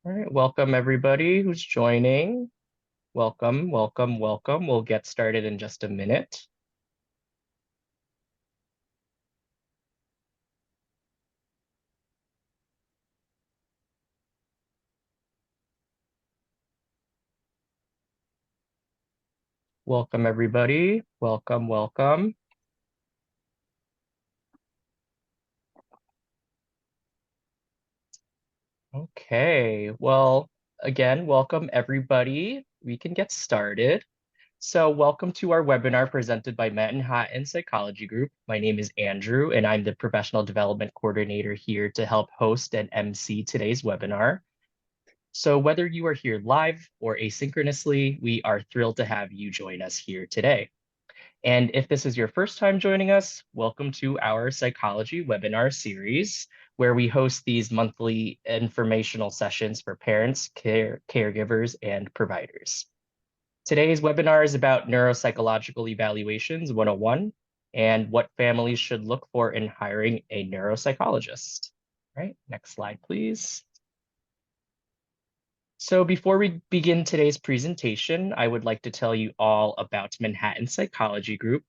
All right, welcome everybody who's joining. Welcome, welcome, welcome. We'll get started in just a minute. Welcome everybody. Welcome, welcome. Okay, well, again, welcome everybody. We can get started. So welcome to our webinar presented by Manhattan Psychology Group. My name is Andrew, and I'm the Professional Development Coordinator here to help host and MC today's webinar. So whether you are here live or asynchronously, we are thrilled to have you join us here today. And if this is your first time joining us, welcome to our psychology webinar series, where we host these monthly informational sessions for parents, caregivers, and providers. Today's webinar is about Neuropsychological Evaluations 101 and what families should look for in hiring a neuropsychologist. All right, next slide, please. So before we begin today's presentation, I would like to tell you all about Manhattan Psychology Group.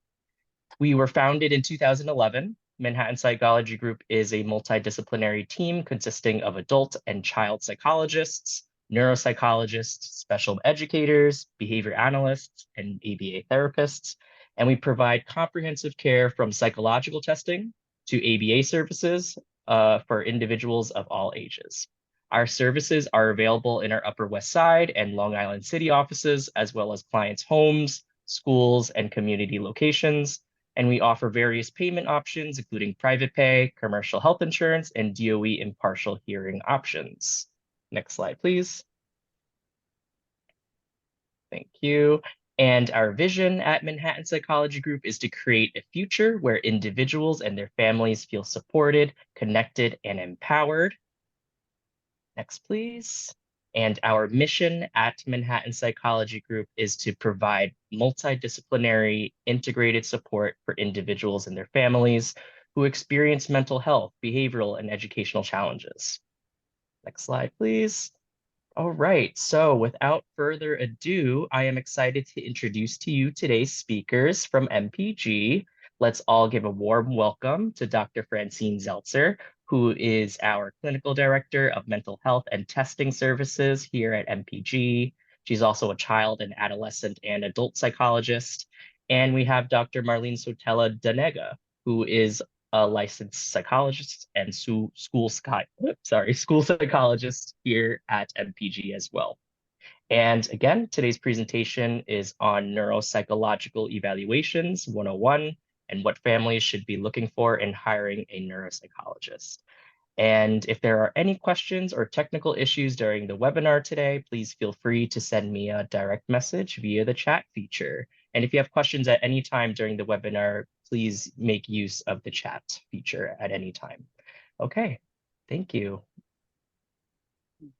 We were founded in 2011. Manhattan Psychology Group is a multidisciplinary team consisting of adult and child psychologists, neuropsychologists, special educators, behavior analysts, and ABA therapists. And we provide comprehensive care from psychological testing to ABA services for individuals of all ages. Our services are available in our Upper West Side and Long Island City offices, as well as clients' homes, schools, and community locations. And we offer various payment options, including private pay, commercial health insurance, and DOE impartial hearing options. Next slide, please. Thank you. And our vision at Manhattan Psychology Group is to create a future where individuals and their families feel supported, connected, and empowered. Next, please. And our mission at Manhattan Psychology Group is to provide multidisciplinary integrated support for individuals and their families who experience mental health, behavioral, and educational challenges. Next slide, please. All right, so without further ado, I am excited to introduce to you today's speakers from MPG. Let's all give a warm welcome to Dr. Francine Zeltzer, who is our Clinical Director of Mental Health and Testing Services here at MPG. She's also a child and adolescent and adult psychologist. And we have Dr. Marlene Sotella Danega, who is a licensed psychologist and school psychologist here at MPG as well. And again, today's presentation is on Neuropsychological Evaluations 101 and what families should be looking for in hiring a neuropsychologist. And if there are any questions or technical issues during the webinar today, please feel free to send me a direct message via the chat feature. And if you have questions at any time during the webinar, please make use of the chat feature at any time. Okay, thank you.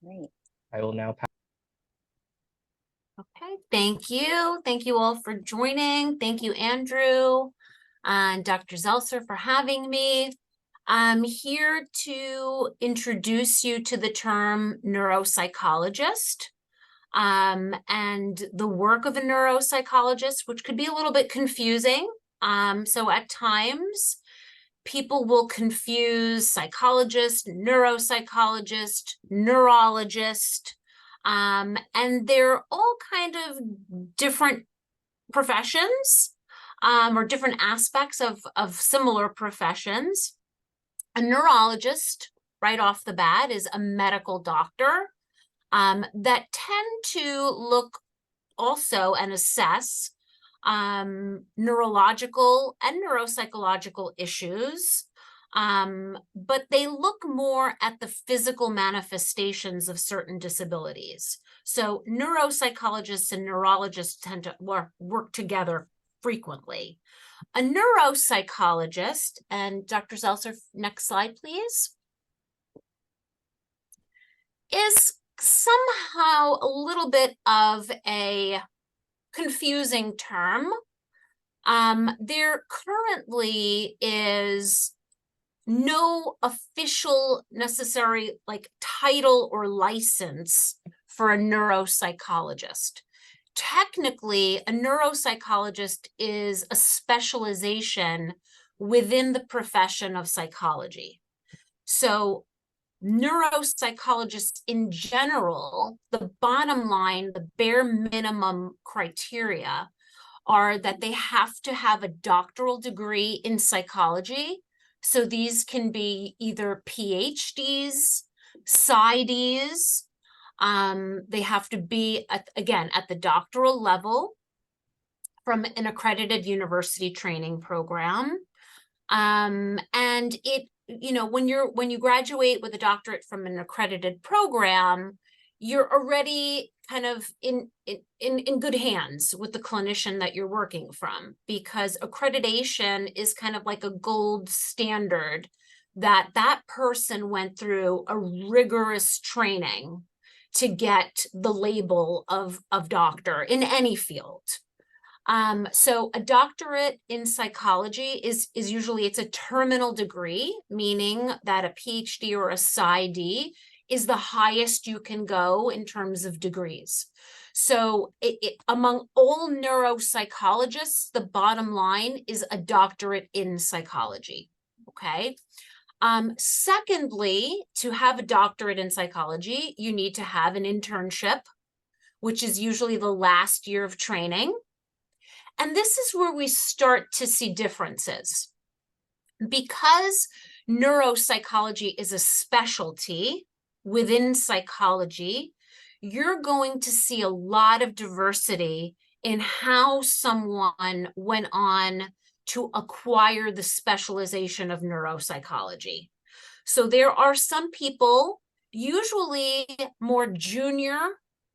Great. I will now pass. Okay, thank you. Thank you all for joining. Thank you, Andrew and Dr. Zeltzer for having me. I'm here to introduce you to the term neuropsychologist and the work of a neuropsychologist, which could be a little bit confusing. So at times, people will confuse psychologist, neuropsychologist, neurologist, and they're all kind of different professions or different aspects of similar professions. A neurologist, right off the bat, is a medical doctor that tend to look also and assess neurological and neuropsychological issues, but they look more at the physical manifestations of certain disabilities. So neuropsychologists and neurologists tend to work together frequently. A neuropsychologist, and Dr. Zeltzer, next slide, please, is somehow a little bit of a confusing term. There currently is no official necessary like title or license for a neuropsychologist. Technically, a neuropsychologist is a specialization within the profession of psychology. So neuropsychologists in general, the bottom line, the bare minimum criteria are that they have to have a doctoral degree in psychology. So these can be either PhDs, PsyDs. They have to be, again, at the doctoral level from an accredited university training program. And it, when you graduate with a doctorate from an accredited program, you're already kind of in good hands with the clinician that you're working from, because accreditation is kind of like a gold standard that that person went through a rigorous training to get the label of doctor in any field. So a doctorate in psychology is usually, it's a terminal degree, meaning that a PhD or a PsyD is the highest you can go in terms of degrees. So among all neuropsychologists, the bottom line is a doctorate in psychology, okay? Secondly, to have a doctorate in psychology, you need to have an internship, which is usually the last year of training. And this is where we start to see differences. Because neuropsychology is a specialty within psychology, you're going to see a lot of diversity in how someone went on to acquire the specialization of neuropsychology. So there are some people, usually more junior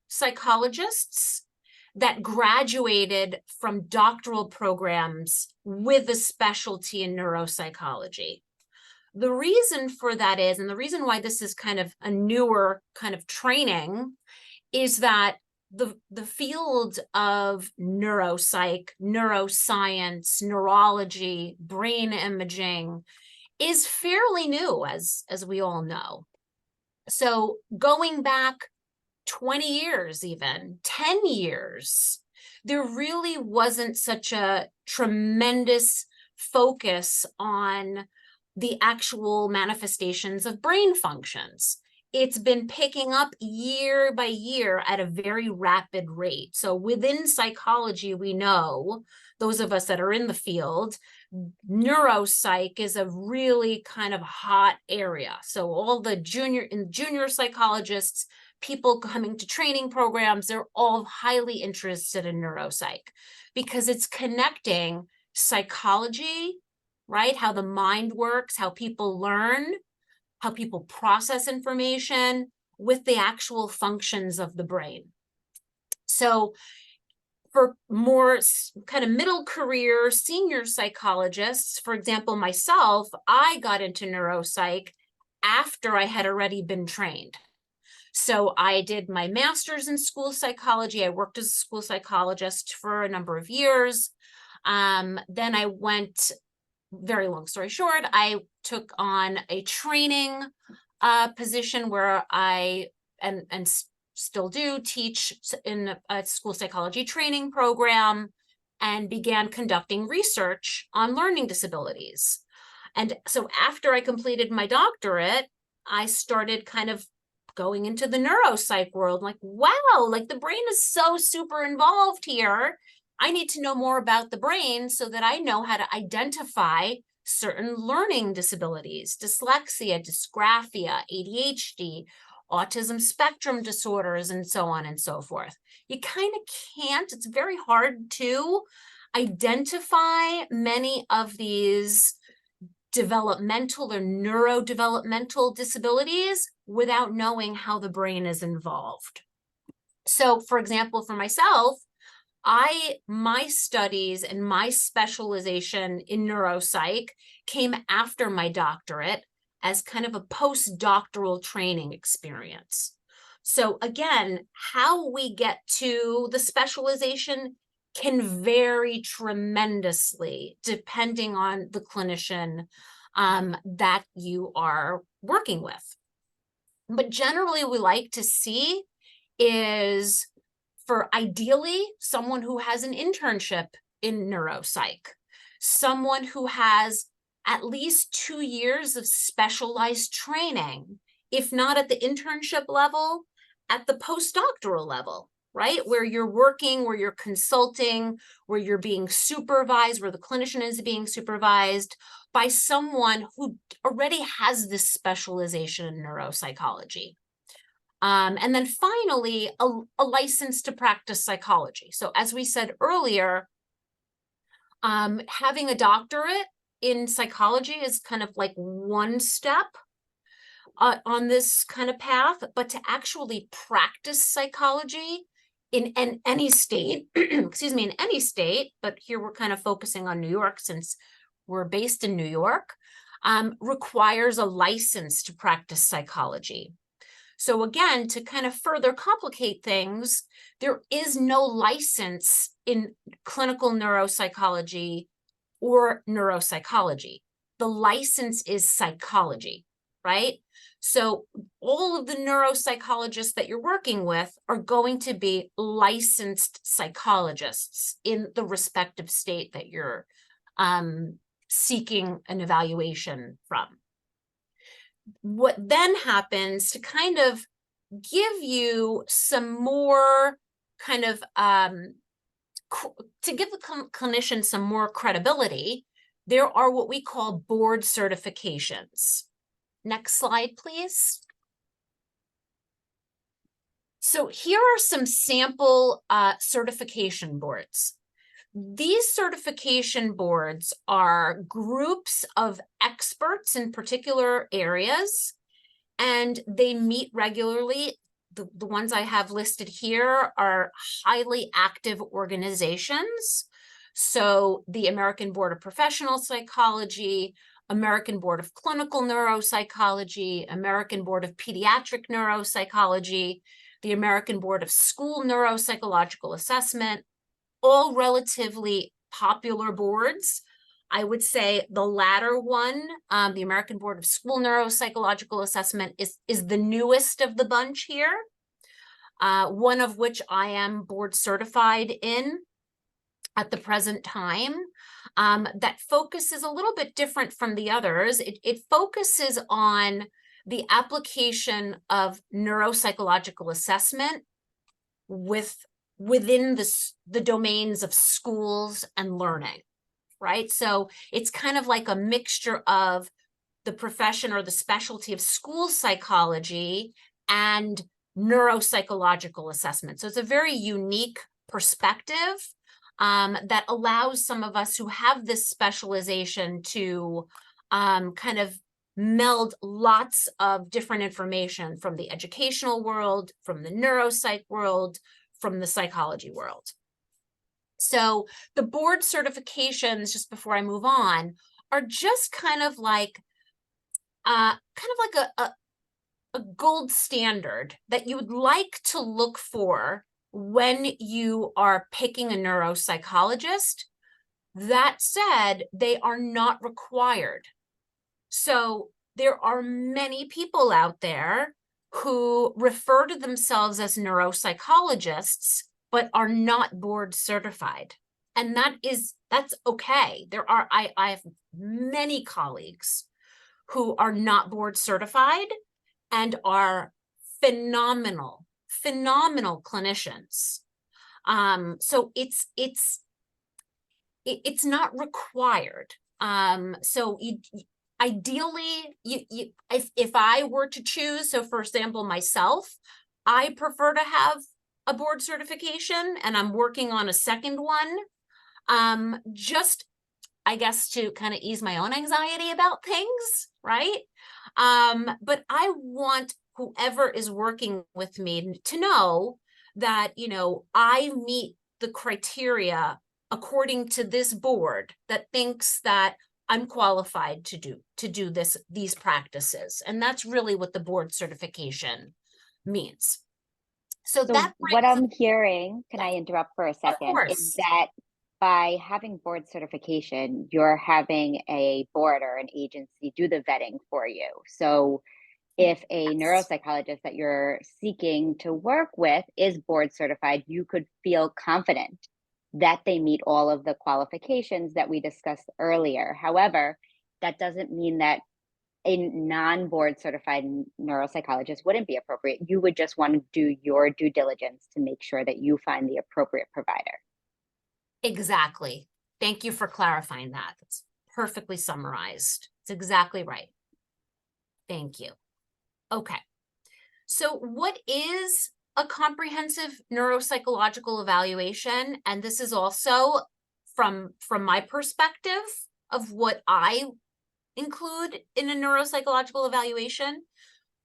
psychologists, that graduated from doctoral programs with a specialty in neuropsychology. The reason for that is, and the reason why this is kind of a newer kind of training, is that the field of neuropsych, neuroscience, neurology, brain imaging is fairly new, as we all know. So going back 20 years, even 10 years, there really wasn't such a tremendous focus on the actual manifestations of brain functions. It's been picking up year by year at a very rapid rate. So within psychology, we know, those of us that are in the field, neuropsych is a really kind of hot area. So all the junior psychologists, people coming to training programs, they're all highly interested in neuropsych because it's connecting psychology, right? How the mind works, how people learn, how people process information with the actual functions of the brain. So for more kind of middle career senior psychologists, for example, myself, I got into neuropsych after I had already been trained. So I did my master's in school psychology. I worked as a school psychologist for a number of years. Then I went, very long story short, I took on a training position where I, and still do, teach in a school psychology training program, and began conducting research on learning disabilities. And so after I completed my doctorate, I started kind of going into the neuropsych world, like, wow, like the brain is so super involved here. I need to know more about the brain so that I know how to identify certain learning disabilities, dyslexia, dysgraphia, ADHD, autism spectrum disorders, and so on and so forth. You kind of can't, it's very hard to identify many of these developmental or neurodevelopmental disabilities without knowing how the brain is involved. So, for example, for myself, my studies and my specialization in neuropsych came after my doctorate as kind of a postdoctoral training experience. So again, how we get to the specialization can vary tremendously depending on the clinician that you are working with. But generally, we like to see is for ideally someone who has an internship in neuropsych, someone who has at least 2 years of specialized training, if not at the internship level, at the postdoctoral level, right? Where you're working, where you're consulting, where you're being supervised, where the clinician is being supervised by someone who already has this specialization in neuropsychology. And then finally, a license to practice psychology. So as we said earlier, having a doctorate in psychology is kind of like one step on this kind of path, but to actually practice psychology in any state, excuse me, in any state, but here we're kind of focusing on New York since we're based in New York, requires a license to practice psychology. So again, to kind of further complicate things, there is no license in clinical neuropsychology or neuropsychology. The license is psychology, right? So all of the neuropsychologists that you're working with are going to be licensed psychologists in the respective state that you're seeking an evaluation from. What then happens to kind of give you some more kind of to give the clinician some more credibility, there are what we call board certifications. Next slide, please. So here are some sample certification boards. These certification boards are groups of experts in particular areas, and they meet regularly. The ones I have listed here are highly active organizations. So the American Board of Professional Psychology, American Board of Clinical Neuropsychology, American Board of Pediatric Neuropsychology, the American Board of School Neuropsychological Assessment, all relatively popular boards. I would say the latter one, the American Board of School Neuropsychological Assessment, is the newest of the bunch here, one of which I am board certified in at the present time. That focuses a little bit different from the others. It focuses on the application of neuropsychological assessment within the domains of schools and learning, right? So it's kind of like a mixture of the profession or the specialty of school psychology and neuropsychological assessment. So it's a very unique perspective that allows some of us who have this specialization to kind of meld lots of different information from the educational world, from the neuropsych world, from the psychology world. So the board certifications, just before I move on, are just kind of like a gold standard that you would like to look for when you are picking a neuropsychologist. That said, they are not required. So there are many people out there who refer to themselves as neuropsychologists, but are not board certified. And that's okay. I have many colleagues who are not board certified and are phenomenal clinicians. So it's not required. So ideally, if I were to choose, so for example, myself, I prefer to have a board certification, and I'm working on a second one, just, I guess, to kind of ease my own anxiety about things, right? But I want whoever is working with me to know that, I meet the criteria according to this board that thinks that I'm qualified to do these practices. And that's really what the board certification means. So that what I'm hearing, can I interrupt for a second, is course. that by having board certification, you're having a board or an agency do the vetting for you. So if a Yes. neuropsychologist that you're seeking to work with is board certified, you could feel confident that they meet all of the qualifications that we discussed earlier. However, that doesn't mean that a non-board certified neuropsychologist wouldn't be appropriate. You would just want to do your due diligence to make sure that you find the appropriate provider. Exactly. Thank you for clarifying that. That's perfectly summarized. It's exactly right. Thank you. Okay. So what is a comprehensive neuropsychological evaluation? And this is also from my perspective of what I include in a neuropsychological evaluation.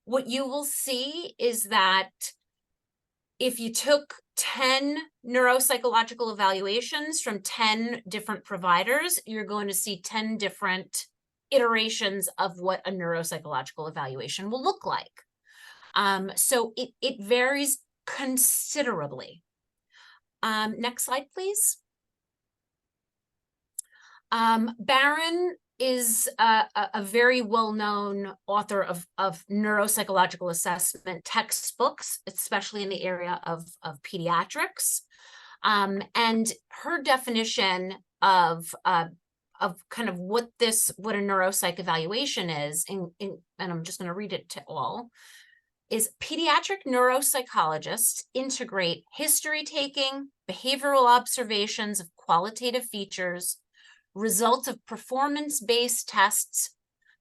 What you will see is that if you took 10 neuropsychological evaluations from 10 different providers, you're going to see 10 different iterations of what a neuropsychological evaluation will look like. So it varies considerably. Next slide, please. Barron is a very well-known author of neuropsychological assessment textbooks, especially in the area of pediatrics. And her definition of kind of what a neuropsych evaluation is, and I'm just going to read it to all, is pediatric neuropsychologists integrate history taking, behavioral observations of qualitative features, results of performance-based tests,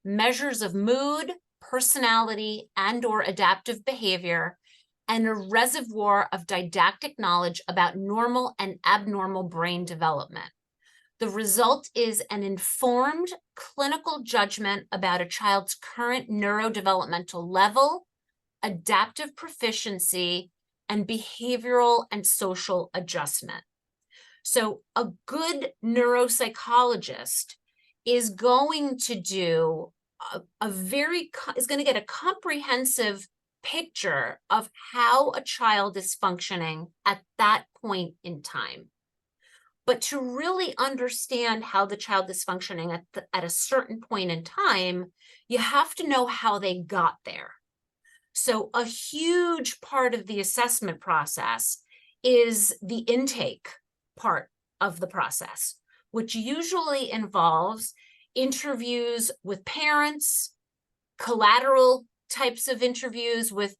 measures of mood, personality, and/or adaptive behavior, and a reservoir of didactic knowledge about normal and abnormal brain development. The result is an informed clinical judgment about a child's current neurodevelopmental level, adaptive proficiency, and behavioral and social adjustment. So a good neuropsychologist is going to do is going to get a comprehensive picture of how a child is functioning at that point in time. But to really understand how the child is functioning at a certain point in time, you have to know how they got there. So a huge part of the assessment process is the intake part of the process, which usually involves interviews with parents, collateral types of interviews with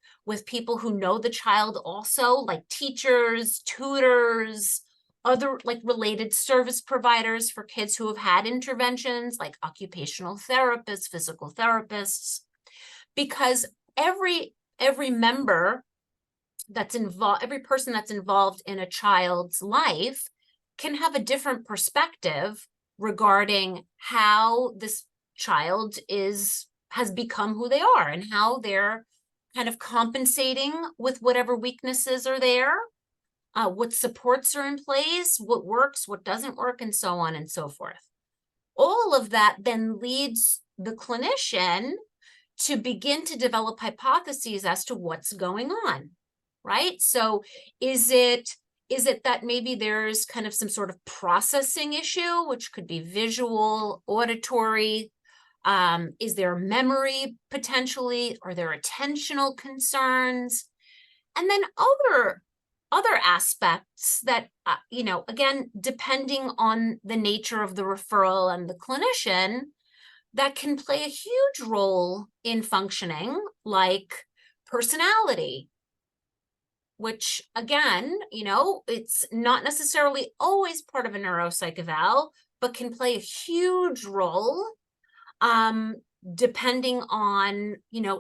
people who know the child also, like teachers, tutors, other like related service providers for kids who have had interventions, like occupational therapists, physical therapists, because every member that's involved, every person that's involved in a child's life can have a different perspective regarding how this child has become who they are and how they're kind of compensating with whatever weaknesses are there, what supports are in place, what works, what doesn't work, and so on and so forth. All of that then leads the clinician to begin to develop hypotheses as to what's going on, right? So is it that maybe there's kind of some sort of processing issue, which could be visual, auditory? Is there memory potentially? Are there attentional concerns? And then other aspects that, again, depending on the nature of the referral and the clinician, that can play a huge role in functioning, like personality, which again, it's not necessarily always part of a neuropsych eval, but can play a huge role depending on,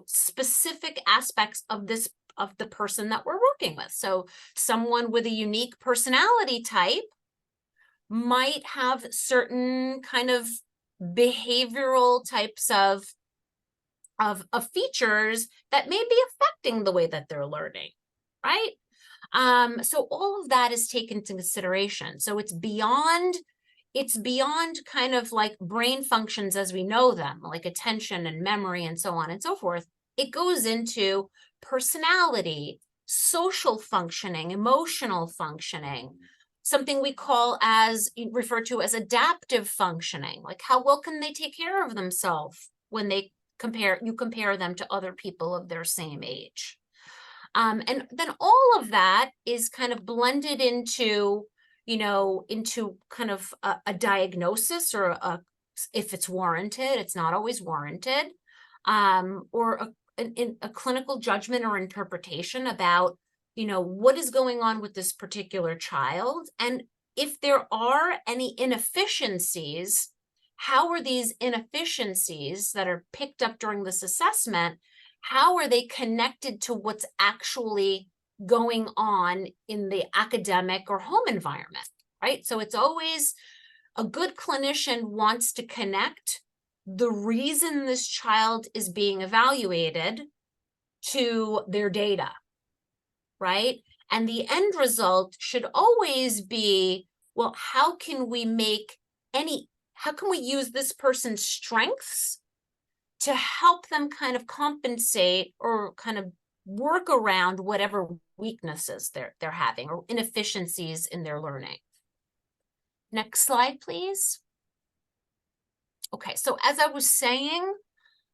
specific aspects of the person that we're working with. So someone with a unique personality type might have certain kind of behavioral types of features that may be affecting the way that they're learning, right? So all of that is taken into consideration. So it's beyond kind of like brain functions as we know them, like attention and memory and so on and so forth. It goes into personality, social functioning, emotional functioning, something we refer to as adaptive functioning, like how well can they take care of themselves when you compare them to other people of their same age. And then all of that is kind of blended into, into kind of a diagnosis, or if it's warranted, it's not always warranted, or a clinical judgment or interpretation about, what is going on with this particular child. And if there are any inefficiencies, how are these inefficiencies that are picked up during this assessment, how are they connected to what's actually going on in the academic or home environment, right? So it's always a good clinician wants to connect the reason this child is being evaluated to their data, right? And the end result should always be, well, how can we use this person's strengths to help them kind of compensate or kind of work around whatever weaknesses they're having or inefficiencies in their learning. Next slide, please. Okay, so as I was saying,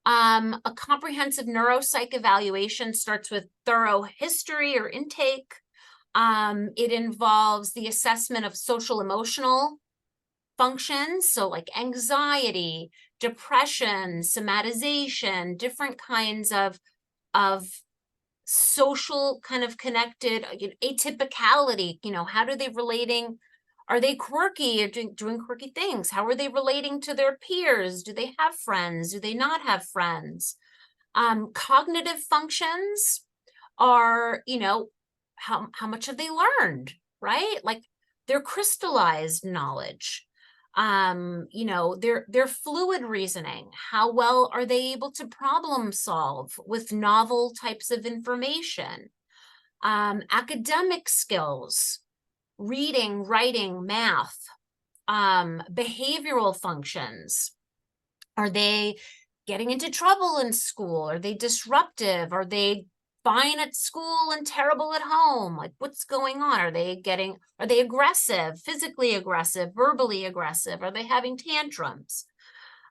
a comprehensive neuropsych evaluation starts with thorough history or intake. It involves the assessment of social emotional functions, so like anxiety, depression, somatization, different kinds of social kind of connected, atypicality, how do they relating? Are they quirky or doing quirky things? How are they relating to their peers? Do they have friends? Do they not have friends? Cognitive functions are, how much have they learned, right? Like their crystallized knowledge, their fluid reasoning. How well are they able to problem solve with novel types of information? Academic skills, reading, writing, math, behavioral functions. Are they getting into trouble in school? Are they disruptive? Are they fine at school and terrible at home? Like, what's going on? Are they aggressive, physically aggressive, verbally aggressive? Are they having tantrums?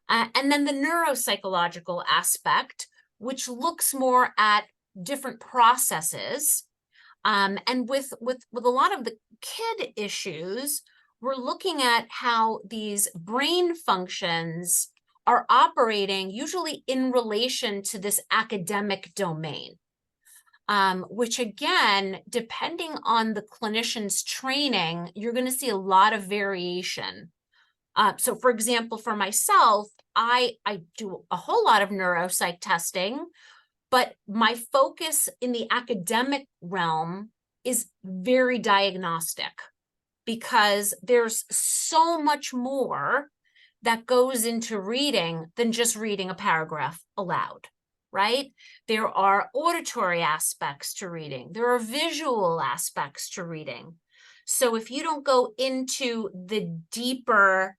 And then the neuropsychological aspect, which looks more at different processes. And with a lot of the kid issues, we're looking at how these brain functions are operating usually in relation to this academic domain, which again, depending on the clinician's training, you're going to see a lot of variation. So for example, for myself, I do a whole lot of neuropsych testing, but my focus in the academic realm is very diagnostic, because there's so much more that goes into reading than just reading a paragraph aloud, right? There are auditory aspects to reading. There are visual aspects to reading. So if you don't go into the deeper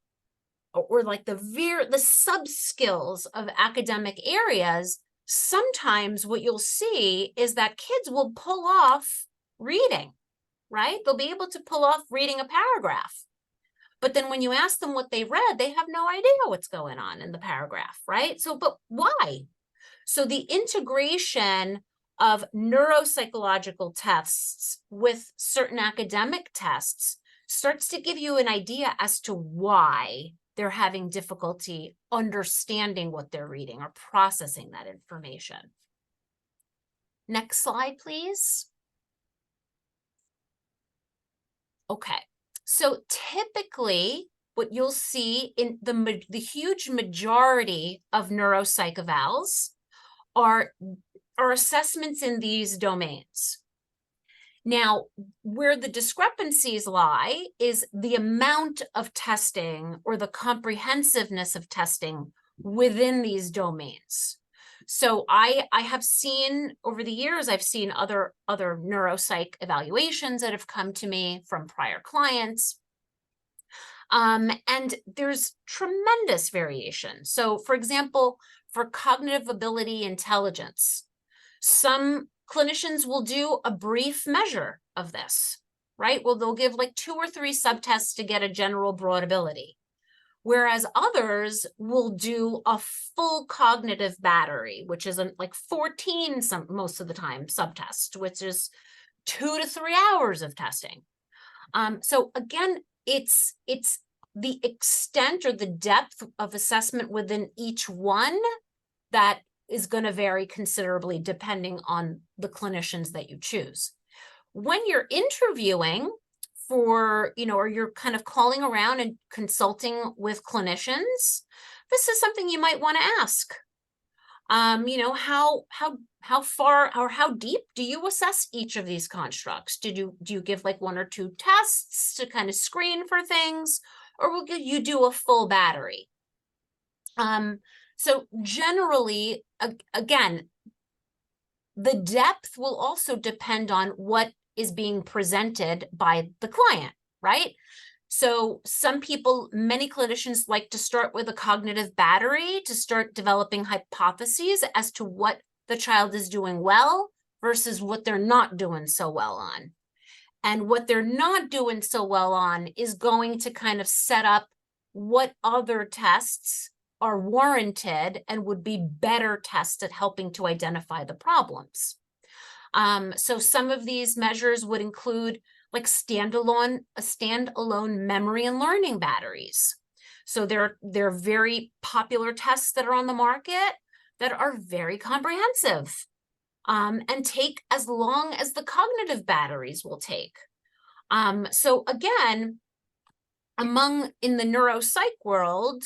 or like the sub skills of academic areas, sometimes what you'll see is that kids will pull off reading, right? They'll be able to pull off reading a paragraph. But then when you ask them what they read, they have no idea what's going on in the paragraph, right? So, but why? So the integration of neuropsychological tests with certain academic tests starts to give you an idea as to why they're having difficulty understanding what they're reading or processing that information. Next slide, please. Okay, so typically what you'll see in the huge majority of neuropsych evals are assessments in these domains. Now, where the discrepancies lie is the amount of testing or the comprehensiveness of testing within these domains. So I have seen over the years, I've seen other neuropsych evaluations that have come to me from prior clients. And there's tremendous variation. So for example, for cognitive ability intelligence, some clinicians will do a brief measure of this, right? Well, they'll give like 2 or 3 subtests to get a general broad ability. Whereas others will do a full cognitive battery, which is like 14 most of the time subtest, which is 2 to 3 hours of testing. So again, it's the extent or the depth of assessment within each one that is going to vary considerably depending on the clinicians that you choose. When you're interviewing for, or you're kind of calling around and consulting with clinicians, this is something you might want to ask. How far or how deep do you assess each of these constructs? Do you give like 1 or 2 tests to kind of screen for things, or will you do a full battery? So generally, again, the depth will also depend on what is being presented by the client, right? So many clinicians like to start with a cognitive battery to start developing hypotheses as to what the child is doing well versus what they're not doing so well on. And what they're not doing so well on is going to kind of set up what other tests are warranted and would be better tests at helping to identify the problems. So some of these measures would include like standalone memory and learning batteries. So they're very popular tests that are on the market that are very comprehensive, and take as long as the cognitive batteries will take. So again, in the neuropsych world,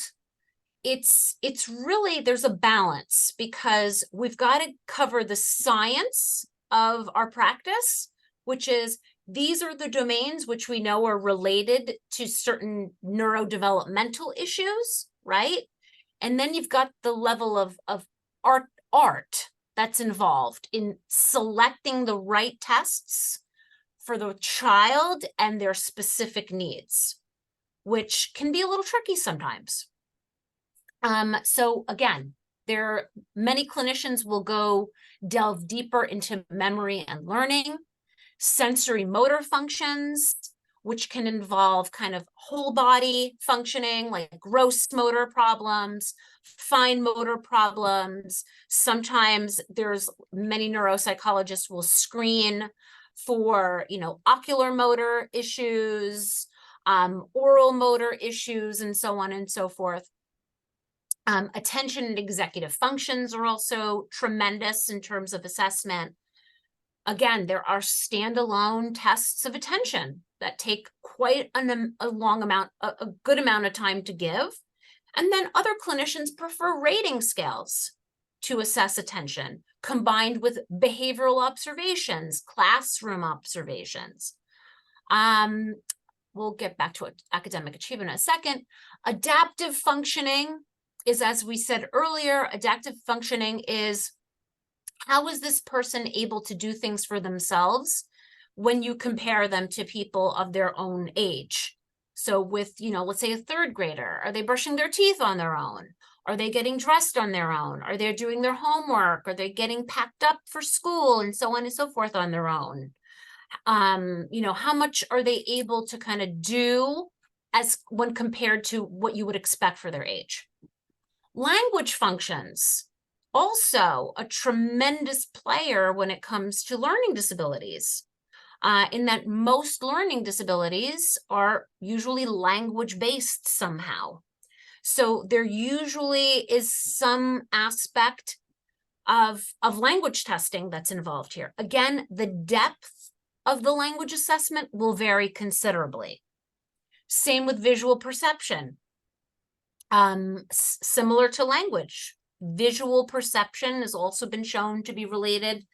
it's really, there's a balance, because we've got to cover the science of our practice, which is these are the domains which we know are related to certain neurodevelopmental issues, right? And then you've got the level of art that's involved in selecting the right tests for the child and their specific needs, which can be a little tricky sometimes. So again, many clinicians will delve deeper into memory and learning, sensory motor functions, which can involve kind of whole body functioning, like gross motor problems, fine motor problems. Sometimes many neuropsychologists will screen for, ocular motor issues, oral motor issues, and so on and so forth. Attention and executive functions are also tremendous in terms of assessment. Again, there are standalone tests of attention that take quite a good amount of time to give. And then other clinicians prefer rating scales to assess attention, combined with behavioral observations, classroom observations. We'll get back to academic achievement in a second. Adaptive functioning is, as we said earlier, adaptive functioning is how is this person able to do things for themselves when you compare them to people of their own age? So with, let's say a 3rd grader, are they brushing their teeth on their own? Are they getting dressed on their own? Are they doing their homework? Are they getting packed up for school and so on and so forth on their own? How much are they able to kind of do when compared to what you would expect for their age? Language functions, also a tremendous player when it comes to learning disabilities, in that most learning disabilities are usually language-based somehow. So there usually is some aspect of language testing that's involved here. Again, the depth of the language assessment will vary considerably. Same with visual perception. Similar to language, visual perception has also been shown to be related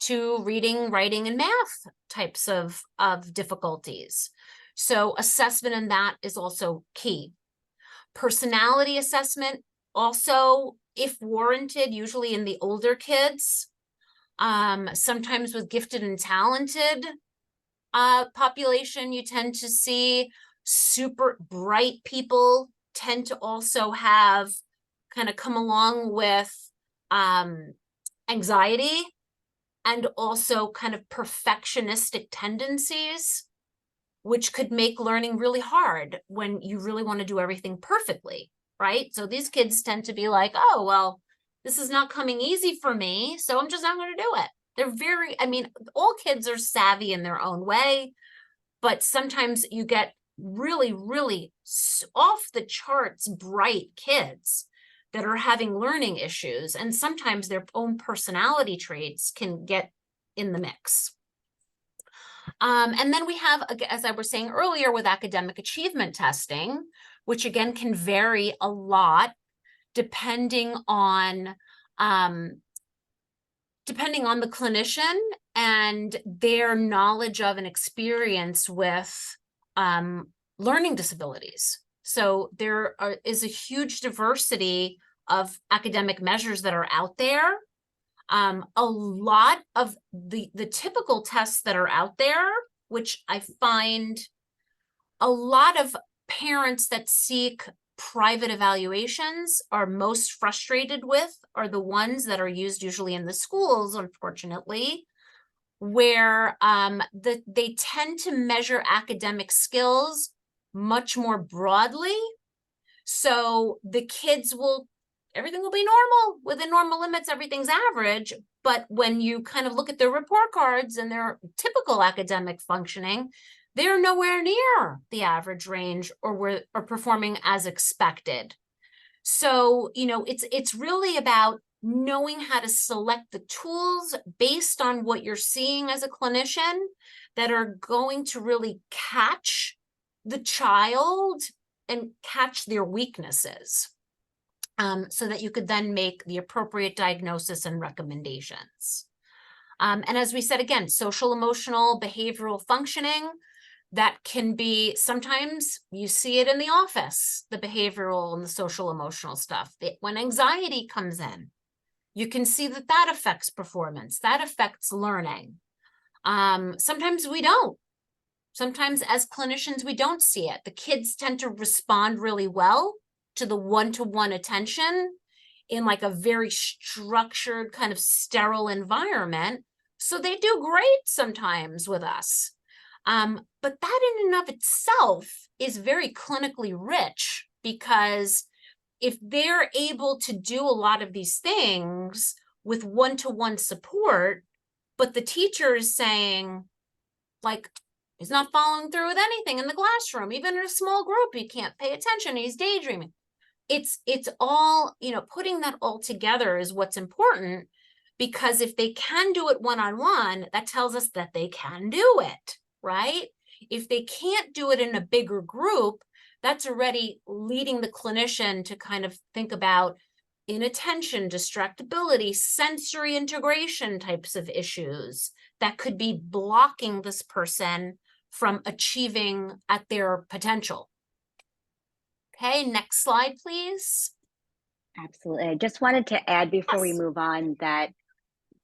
to reading, writing, and math types of difficulties. So assessment in that is also key. Personality assessment also, if warranted, usually in the older kids, sometimes with gifted and talented population, you tend to see super bright people tend to also have kind of come along with anxiety and also kind of perfectionistic tendencies. which could make learning really hard when you really want to do everything perfectly, right? So these kids tend to be like, oh, well, this is not coming easy for me, so I'm just not going to do it. They're very, I mean, all kids are savvy in their own way, but sometimes you get really, really off the charts bright kids that are having learning issues, and sometimes their own personality traits can get in the mix. And then we have, as I was saying earlier, with academic achievement testing, which again can vary a lot depending on the clinician and their knowledge of and experience with learning disabilities. So there is a huge diversity of academic measures that are out there. A lot of the typical tests that are out there, which I find a lot of parents that seek private evaluations are most frustrated with, are the ones that are used usually in the schools, unfortunately, where they tend to measure academic skills much more broadly. So the kids will, everything will be normal, within normal limits, everything's average. But when you kind of look at their report cards and their typical academic functioning, they're nowhere near the average range or performing as expected. So, you know, it's really about knowing how to select the tools based on what you're seeing as a clinician that are going to really catch the child and catch their weaknesses, so that you could then make the appropriate diagnosis and recommendations. And as we said, again, social, emotional, behavioral functioning, that can be, sometimes you see it in the office, the behavioral and the social emotional stuff. When anxiety comes in, you can see that that affects performance, that affects learning. Sometimes we don't. Sometimes as clinicians, we don't see it. The kids tend to respond really well to the one-to-one attention in like a very structured kind of sterile environment. So they do great sometimes with us. But that in and of itself is very clinically rich, because if they're able to do a lot of these things with one-to-one support, but the teacher is saying, like, he's not following through with anything in the classroom, even in a small group, he can't pay attention, he's daydreaming. It's all, you know, putting that all together is what's important, because if they can do it one-on-one, that tells us that they can do it, right? If they can't do it in a bigger group, that's already leading the clinician to kind of think about inattention, distractibility, sensory integration types of issues that could be blocking this person from achieving at their potential. Okay, next slide, please. Absolutely. I just wanted to add before we Yes. move on that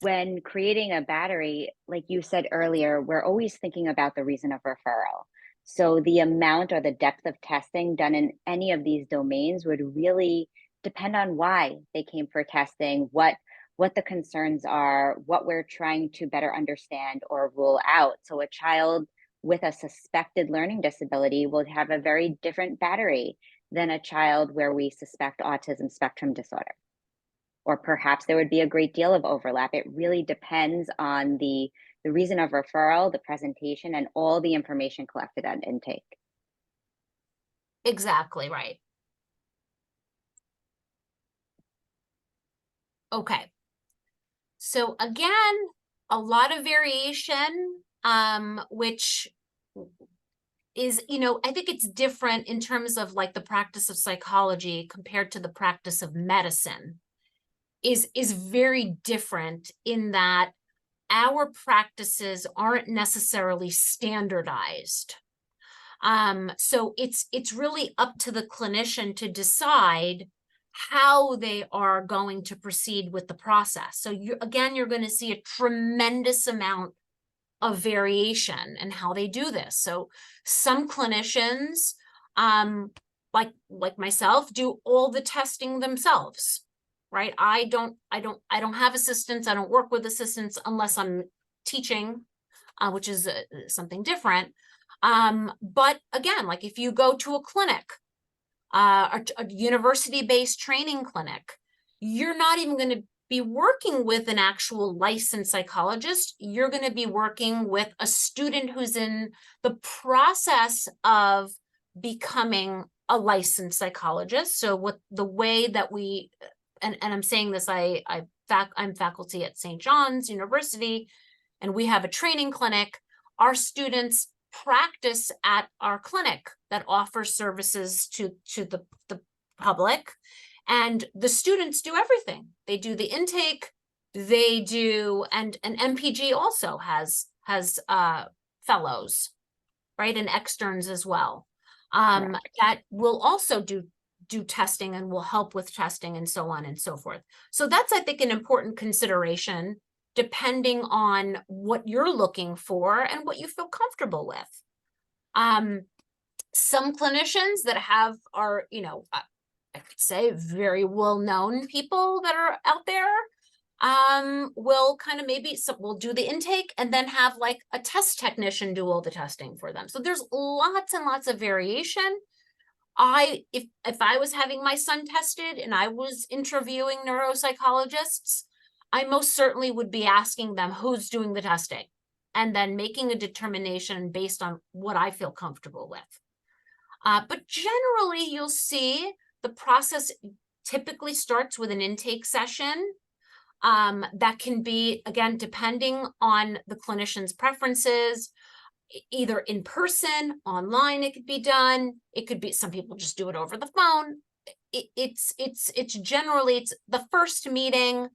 when creating a battery, like you said earlier, we're always thinking about the reason of referral. So the amount or the depth of testing done in any of these domains would really depend on why they came for testing, what the concerns are, what we're trying to better understand or rule out. So a child with a suspected learning disability will have a very different battery than a child where we suspect autism spectrum disorder. Or perhaps there would be a great deal of overlap. It really depends on the reason of referral, the presentation, and all the information collected at intake. Exactly right. Okay. So again, a lot of variation, which is, you know, I think it's different in terms of like the practice of psychology compared to the practice of medicine is very different in that our practices aren't necessarily standardized. So it's really up to the clinician to decide how they are going to proceed with the process. So you're going to see a tremendous amount of variation in how they do this. So some clinicians, like myself, do all the testing themselves, right? I don't have assistants. I don't work with assistants unless I'm teaching, which is something different. But again, like if you go to a clinic, a university-based training clinic, you're not even going to be working with an actual licensed psychologist. You're going to be working with a student who's in the process of becoming a licensed psychologist. So what the way that we, and I'm saying this, I'm faculty at St. John's University, and we have a training clinic. Our students practice at our clinic that offers services to the public, and the students do everything. They do the intake, they do, and MPG also has fellows, right, and externs as well, that will also do testing and will help with testing and so on and so forth. So that's, I think, an important consideration depending on what you're looking for and what you feel comfortable with. Some clinicians that are, you know, I could say very well-known people that are out there, will kind of we'll do the intake and then have like a test technician do all the testing for them. So there's lots and lots of variation. If I was having my son tested and I was interviewing neuropsychologists, I most certainly would be asking them who's doing the testing and then making a determination based on what I feel comfortable with. But generally, you'll see the process typically starts with an intake session. That can be, again, depending on the clinician's preferences, either in person, online, it could be done. It could be, some people just do it over the phone. It's generally the first meeting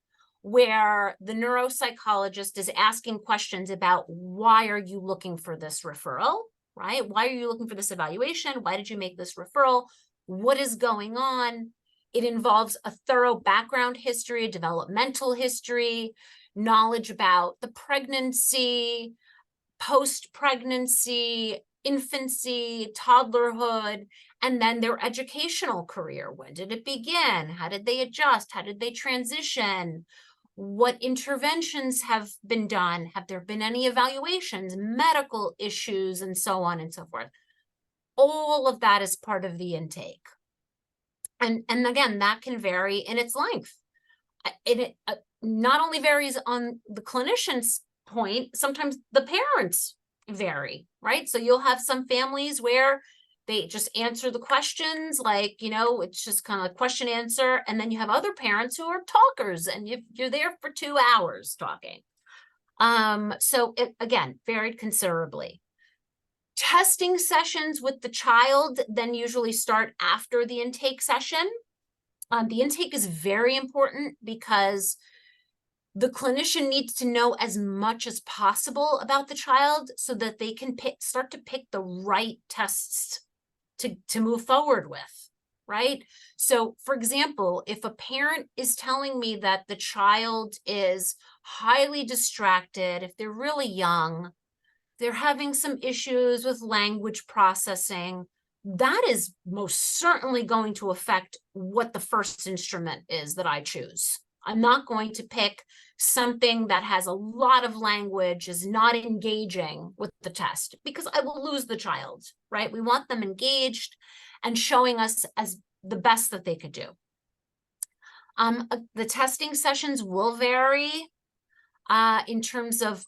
where the neuropsychologist is asking questions about why are you looking for this referral, right? Why are you looking for this evaluation? Why did you make this referral? What is going on? It involves a thorough background history, developmental history, knowledge about the pregnancy, post-pregnancy, infancy, toddlerhood, and then their educational career. When did it begin? How did they adjust? How did they transition? What interventions have been done? Have there been any evaluations, medical issues, and so on and so forth? All of that is part of the intake. And again, that can vary in its length. It not only varies on the clinician's point, sometimes the parents vary, right? So you'll have some families where they just answer the questions, like, you know, it's just kind of question answer. And then you have other parents who are talkers and you're there for 2 hours talking. So it, again, varied considerably. Testing sessions with the child then usually start after the intake session. The intake is very important because the clinician needs to know as much as possible about the child so that they can start to pick the right tests to move forward with, right? So, for example, if a parent is telling me that the child is highly distracted, if they're really young, they're having some issues with language processing, that is most certainly going to affect what the first instrument is that I choose. I'm not going to pick something that has a lot of language, is not engaging with the test, because I will lose the child, right? We want them engaged and showing us as the best that they could do. The testing sessions will vary in terms of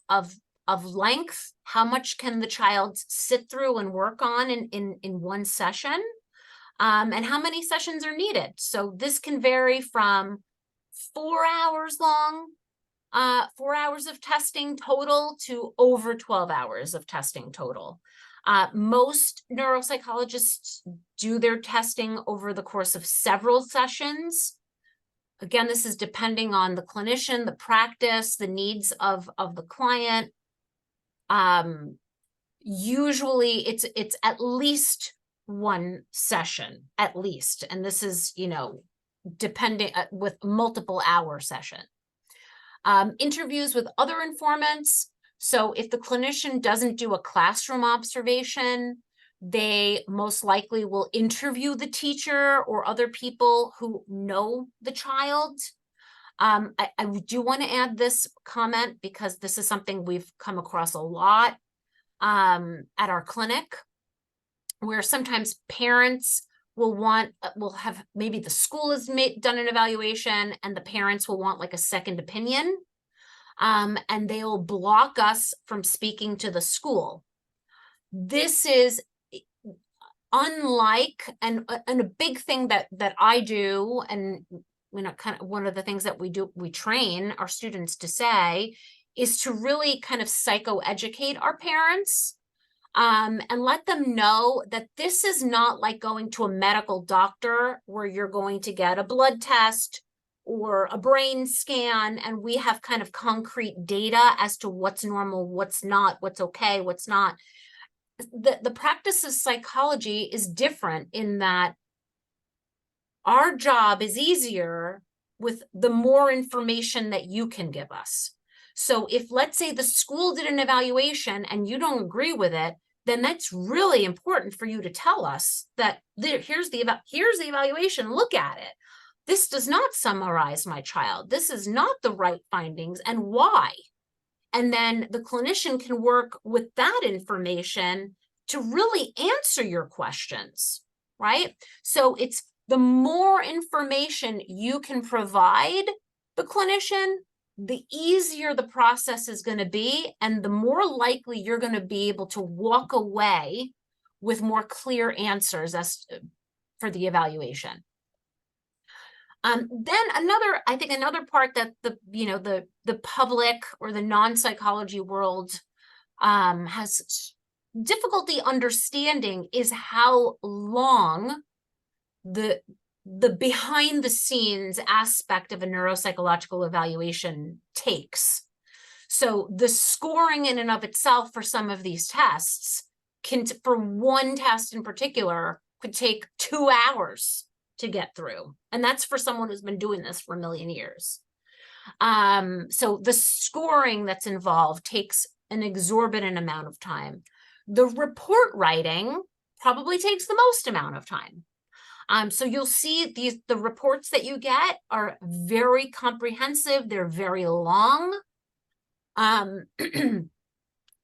length. How much can the child sit through and work on in one session, and how many sessions are needed. So this can vary from 4 hours long, 4 hours of testing total, to over 12 hours of testing total. Most neuropsychologists do their testing over the course of several sessions. Again, this is depending on the clinician, the practice, the needs of the client. Usually it's at least one session, at least. And this is, you know, depending with multiple hour session. Interviews with other informants. So if the clinician doesn't do a classroom observation, they most likely will interview the teacher or other people who know the child. I do want to add this comment because this is something we've come across a lot. at our clinic, where sometimes parents will have, maybe the school has done an evaluation and the parents will want like a second opinion. And they'll block us from speaking to the school. This is unlike, and a big thing that I do, and kind of one of the things that we train our students to say, is to really kind of psychoeducate our parents, and let them know that this is not like going to a medical doctor where you're going to get a blood test or a brain scan, and we have kind of concrete data as to what's normal, what's not, what's okay, what's not. The practice of psychology is different in that our job is easier with the more information that you can give us. So if, let's say, the school did an evaluation and you don't agree with it, then that's really important for you to tell us that here's the evaluation, look at it. This does not summarize my child. This is not the right findings, and why. And then the clinician can work with that information to really answer your questions, right? So it's the more information you can provide the clinician, the easier the process is going to be, and the more likely you're going to be able to walk away with more clear answers for the evaluation. Then I think another part that the public or the non-psychology world has difficulty understanding is how long the behind the scenes aspect of a neuropsychological evaluation takes. So the scoring in and of itself for some of these tests for one test in particular, could take 2 hours to get through. And that's for someone who's been doing this for a million years. So the scoring that's involved takes an exorbitant amount of time. The report writing probably takes the most amount of time. So you'll see the reports that you get are very comprehensive. They're very long.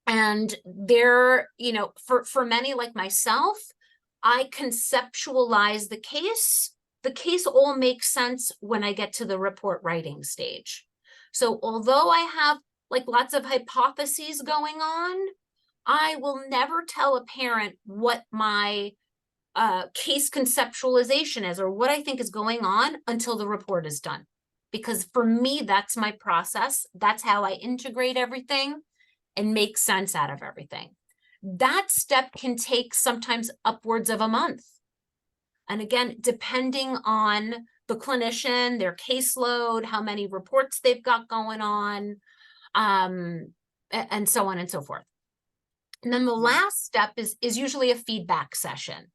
And they're, for many like myself, I conceptualize the case. The case all makes sense when I get to the report writing stage. So although I have like lots of hypotheses going on, I will never tell a parent what my case conceptualization is or what I think is going on until the report is done. Because for me, that's my process. That's how I integrate everything and make sense out of everything. That step can take sometimes upwards of a month. And again, depending on the clinician, their caseload, how many reports they've got going on, and so on and so forth. And then the last step is usually a feedback session.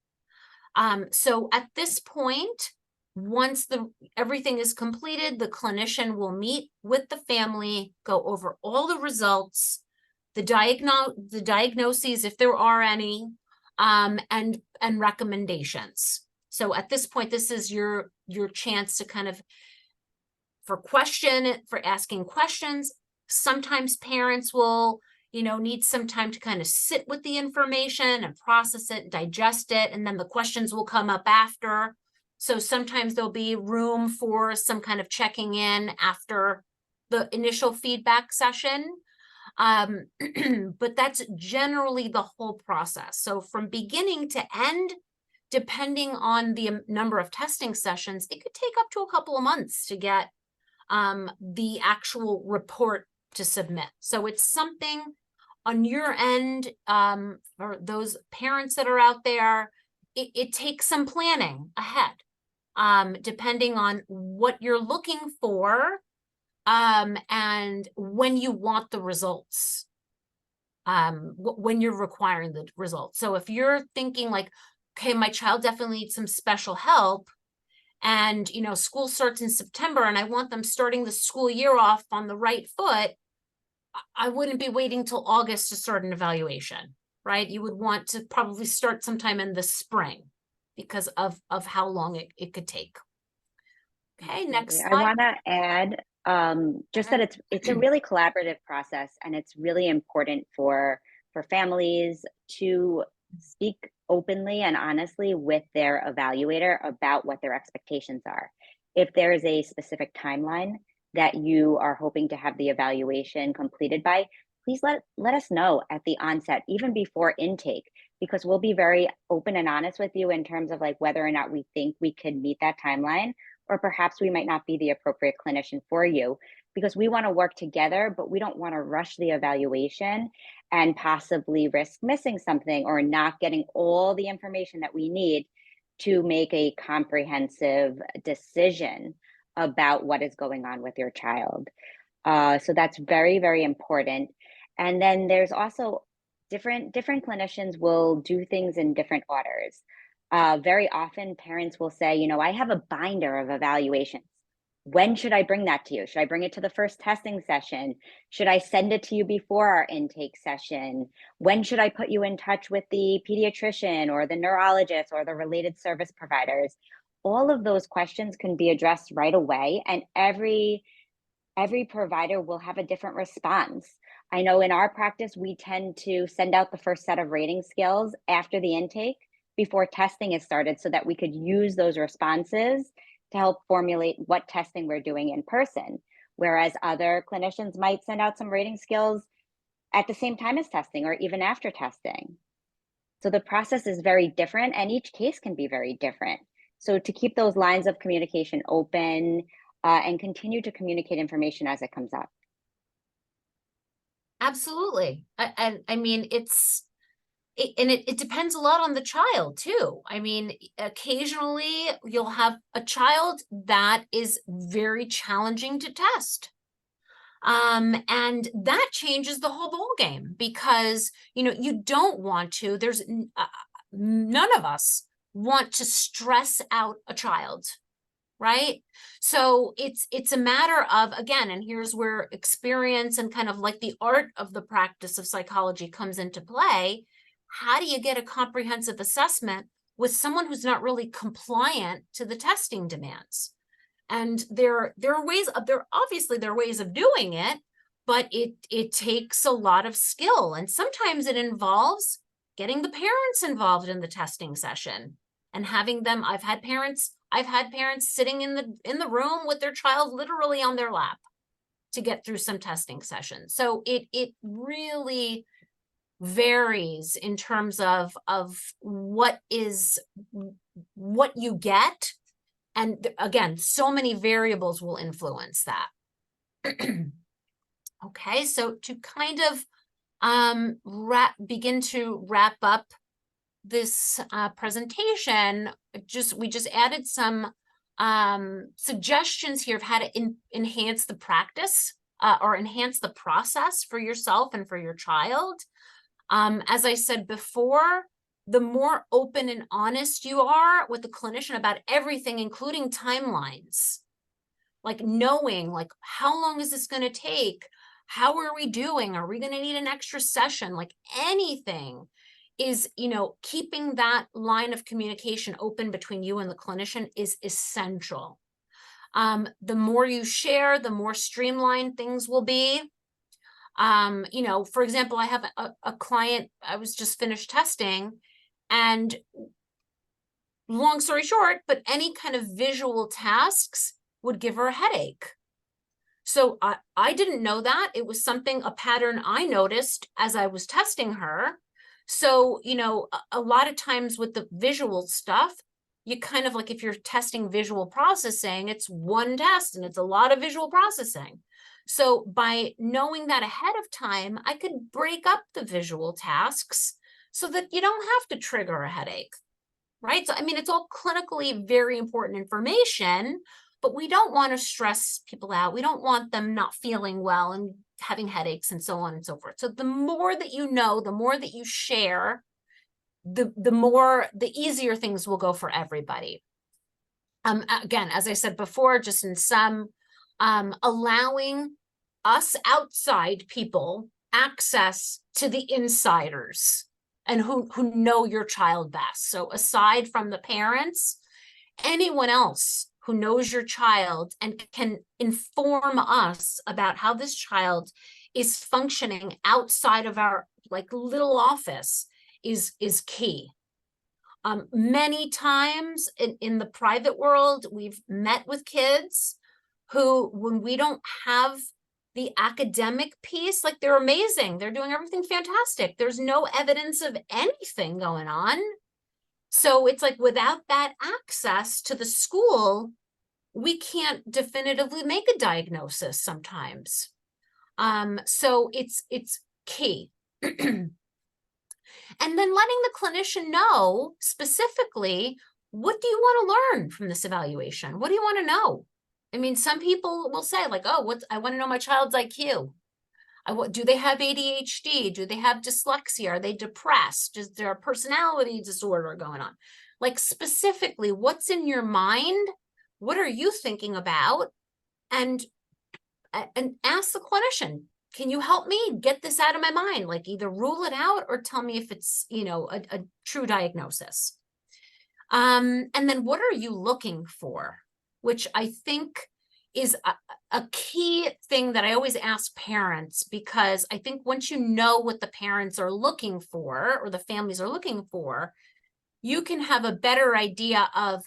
So at this point, once everything is completed, the clinician will meet with the family, go over all the results, the diagnoses, if there are any, and recommendations. So at this point, this is your chance to kind of, for asking questions. Sometimes parents will, need some time to kind of sit with the information and process it, digest it, and then the questions will come up after. So sometimes there'll be room for some kind of checking in after the initial feedback session. But that's generally the whole process. So from beginning to end, depending on the number of testing sessions, it could take up to a couple of months to get the actual report to submit. So it's something on your end, for those parents that are out there, it takes some planning ahead, depending on what you're looking for, and when you want the results, when you're requiring the results. So if you're thinking like, okay, my child definitely needs some special help, and school starts in September and I want them starting the school year off on the right foot, I wouldn't be waiting till August to start an evaluation, right? You would want to probably start sometime in the spring because of how long it could take. Okay, next slide. I want to add just that it's a really collaborative process, and it's really important for for families to speak openly and honestly with their evaluator about what their expectations are. If there is a specific timeline that you are hoping to have the evaluation completed by, please let us know at the onset, even before intake, because we'll be very open and honest with you in terms of like whether or not we think we can meet that timeline, or perhaps we might not be the appropriate clinician for you, because we want to work together, but we don't want to rush the evaluation and possibly risk missing something or not getting all the information that we need to make a comprehensive decision about what is going on with your child. So that's very, very important. And then there's also different clinicians will do things in different orders. Very often parents will say, you know, I have a binder of evaluations. When should I bring that to you? Should I bring it to the first testing session? Should I send it to you before our intake session? When should I put you in touch with the pediatrician or the neurologist or the related service providers? All of those questions can be addressed right away, and every provider will have a different response. I know in our practice, we tend to send out the first set of rating scales after the intake before testing is started so that we could use those responses to help formulate what testing we're doing in person. Whereas other clinicians might send out some rating scales at the same time as testing or even after testing. So the process is very different and each case can be very different. So to keep those lines of communication open and continue to communicate information as it comes up. Absolutely. I mean, it depends a lot on the child too. I mean, occasionally you'll have a child that is very challenging to test. And that changes the whole ball game because, you know, you don't want to, there's none of us want to stress out a child, right? So it's a matter of, again, and here's where experience and kind of like the art of the practice of psychology comes into play. How do you get a comprehensive assessment with someone who's not really compliant to the testing demands? And there are ways of, there are ways of doing it, but it takes a lot of skill, and sometimes it involves getting the parents involved in the testing session and having them. I've had parents sitting in the room with their child literally on their lap to get through some testing sessions. So it really varies in terms of what you get. And again, so many variables will influence that. Okay, so to kind of begin to wrap up this presentation, we just added some suggestions here of how to enhance the practice or enhance the process for yourself and for your child. As I said before, the more open and honest you are with the clinician about everything, including timelines, like knowing like how long is this going to take? How are we doing? Are we going to need an extra session? Like anything is, you know, keeping that line of communication open between you and the clinician is essential. The more you share, the more streamlined things will be. You know, for example, I have a client I was just finished testing, and long story short, but any kind of visual tasks would give her a headache. So I didn't know that. It was a pattern I noticed as I was testing her. So, you know, a lot of times with the visual stuff, you kind of like, if you're testing visual processing, it's one test and it's a lot of visual processing. So by knowing that ahead of time, I could break up the visual tasks so that you don't have to trigger a headache, right? So, I mean, it's all clinically very important information, but we don't want to stress people out. We don't want them not feeling well and having headaches and so on and so forth. So the more that you know, the more that you share, the easier things will go for everybody. Again, as I said before, just in some, allowing us outside people access to the insiders and who know your child best. So aside from the parents, anyone else who knows your child and can inform us about how this child is functioning outside of our like little office is key. Many times in the private world, we've met with kids who, when we don't have the academic piece, like they're amazing, they're doing everything fantastic. There's no evidence of anything going on. So it's like without that access to the school, we can't definitively make a diagnosis sometimes. So it's key. And then letting the clinician know specifically, what do you want to learn from this evaluation? What do you want to know? I mean, some people will say like, oh, I want to know my child's IQ. Do they have ADHD? Do they have dyslexia? Are they depressed? Is there a personality disorder going on? Like specifically, what's in your mind? What are you thinking about? And ask the clinician, can you help me get this out of my mind? Like either rule it out or tell me if it's, you know, a true diagnosis. And then what are you looking for? Which I think is a key thing that I always ask parents, because I think once you know what the parents are looking for or the families are looking for, you can have a better idea of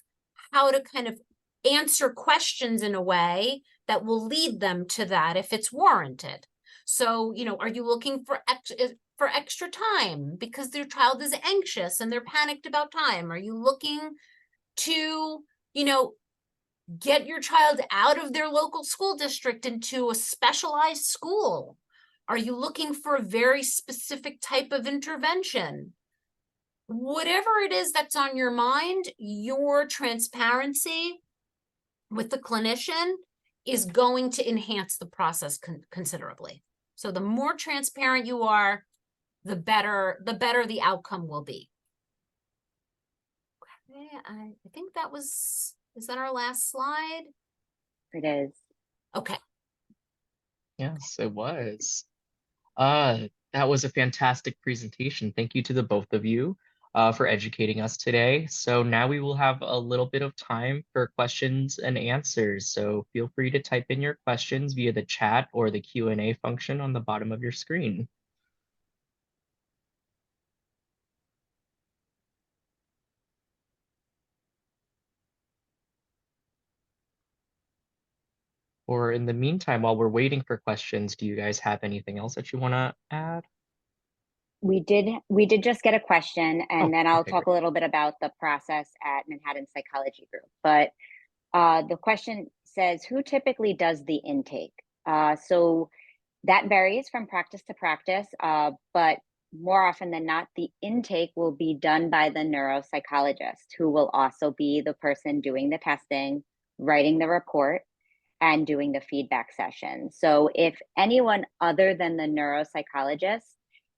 how to kind of answer questions in a way that will lead them to that if it's warranted. So, you know, are you looking for extra time because their child is anxious and they're panicked about time? Are you looking to, you know, get your child out of their local school district into a specialized school? Are you looking for a very specific type of intervention? Whatever it is that's on your mind, your transparency with the clinician is going to enhance the process considerably. So the more transparent you are, the better the outcome will be. Okay, I think that was, is that our last slide? It is. Okay. Yes, it was. That was a fantastic presentation. Thank you to the both of you for educating us today. So now we will have a little bit of time for questions and answers. So feel free to type in your questions via the chat or the Q&A function on the bottom of your screen. Or in the meantime, while we're waiting for questions, do you guys have anything else that you want to add? We did just get a question, and then I'll okay, talk great. a little bit about the process at Manhattan Psychology Group. But the question says, who typically does the intake? So that varies from practice to practice, but more often than not, the intake will be done by the neuropsychologist, who will also be the person doing the testing, writing the report, and doing the feedback session. So if anyone other than the neuropsychologist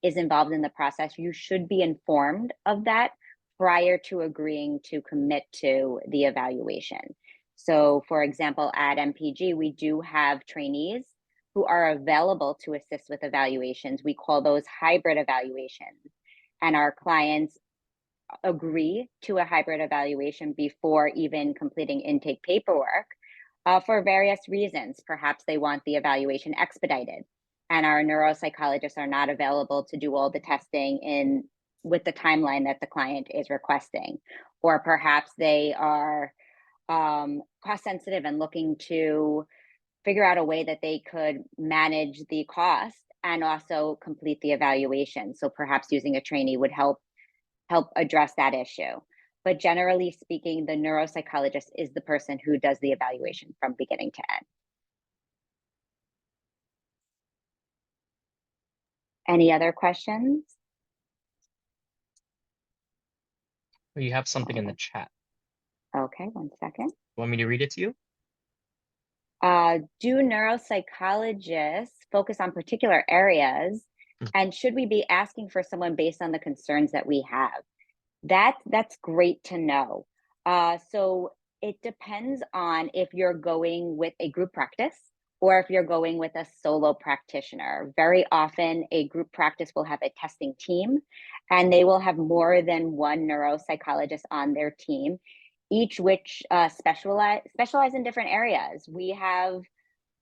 is involved in the process, you should be informed of that prior to agreeing to commit to the evaluation. So for example, at MPG, we do have trainees who are available to assist with evaluations. We call those hybrid evaluations. And our clients agree to a hybrid evaluation before even completing intake paperwork for various reasons. Perhaps they want the evaluation expedited, and our neuropsychologists are not available to do all the testing with the timeline that the client is requesting. Or perhaps they are cost sensitive and looking to figure out a way that they could manage the cost and also complete the evaluation. So perhaps using a trainee would help address that issue. But generally speaking, the neuropsychologist is the person who does the evaluation from beginning to end. Any other questions? You have something in the chat. Okay, one second. Want me to read it to you? Do neuropsychologists focus on particular areas? And should we be asking for someone based on the concerns that we have? That's great to know. So it depends on if you're going with a group practice or if you're going with a solo practitioner. Very often a group practice will have a testing team, and they will have more than one neuropsychologist on their team, each which specialize in different areas. We have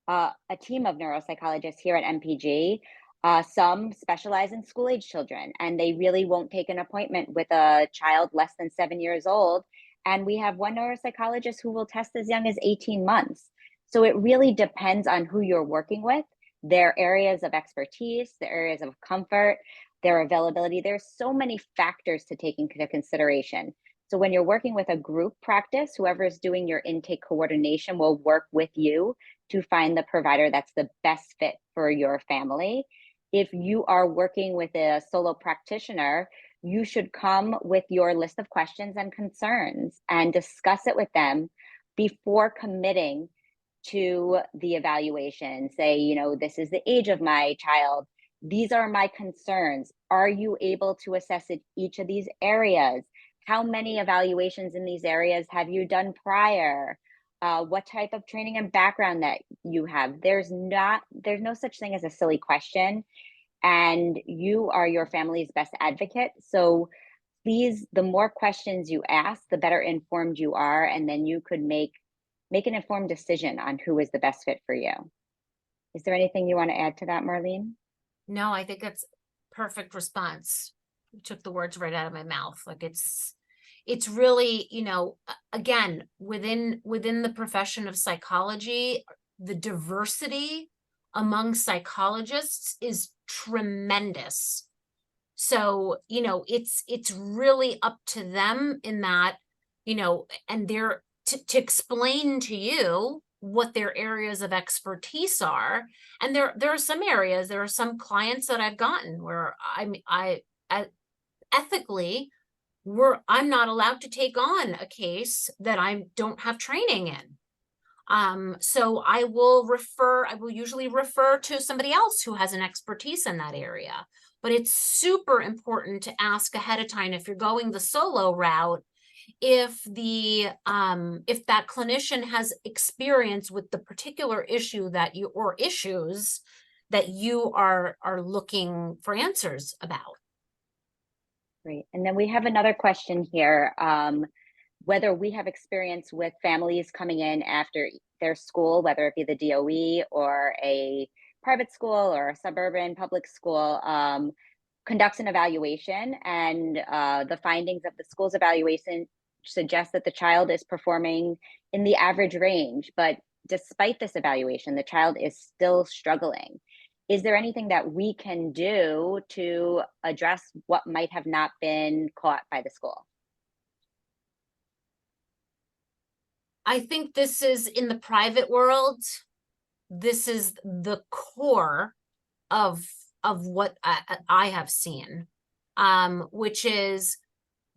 a team of neuropsychologists here at MPG. Some specialize in school age children, and they really won't take an appointment with a child less than 7 years old. And we have one neuropsychologist who will test as young as 18 months. So it really depends on who you're working with, their areas of expertise, their areas of comfort, their availability. There's so many factors to take into consideration. So when you're working with a group practice, whoever is doing your intake coordination will work with you to find the provider that's the best fit for your family. If you are working with a solo practitioner, you should come with your list of questions and concerns and discuss it with them before committing to the evaluation. Say, this is the age of my child. These are my concerns. Are you able to assess in each of these areas? How many evaluations in these areas have you done prior? What type of training and background that you have? There's no such thing as a silly question, and you are your family's best advocate. So please, the more questions you ask, the better informed you are, and then you could make an informed decision on who is the best fit for you. Is there anything you want to add to that, Marlene? No, I think that's perfect response. You took the words right out of my mouth. Like it's really, again, within the profession of psychology, the diversity among psychologists is tremendous. So, it's really up to them in that, and they're to explain to you what their areas of expertise are. And there are some areas, there are some clients that I've gotten where I ethically, I'm not allowed to take on a case that I don't have training in. So I will usually refer to somebody else who has an expertise in that area. But it's super important to ask ahead of time, if you're going the solo route, if that clinician has experience with the particular issue or issues that you are looking for answers about. Great. And then we have another question here. Whether we have experience with families coming in after their school, whether it be the DOE or a private school or a suburban public school, conducts an evaluation, and the findings of the school's evaluation suggest that the child is performing in the average range. But despite this evaluation, the child is still struggling. Is there anything that we can do to address what might have not been caught by the school? I think this is, in the private world, this is the core of what I have seen, which is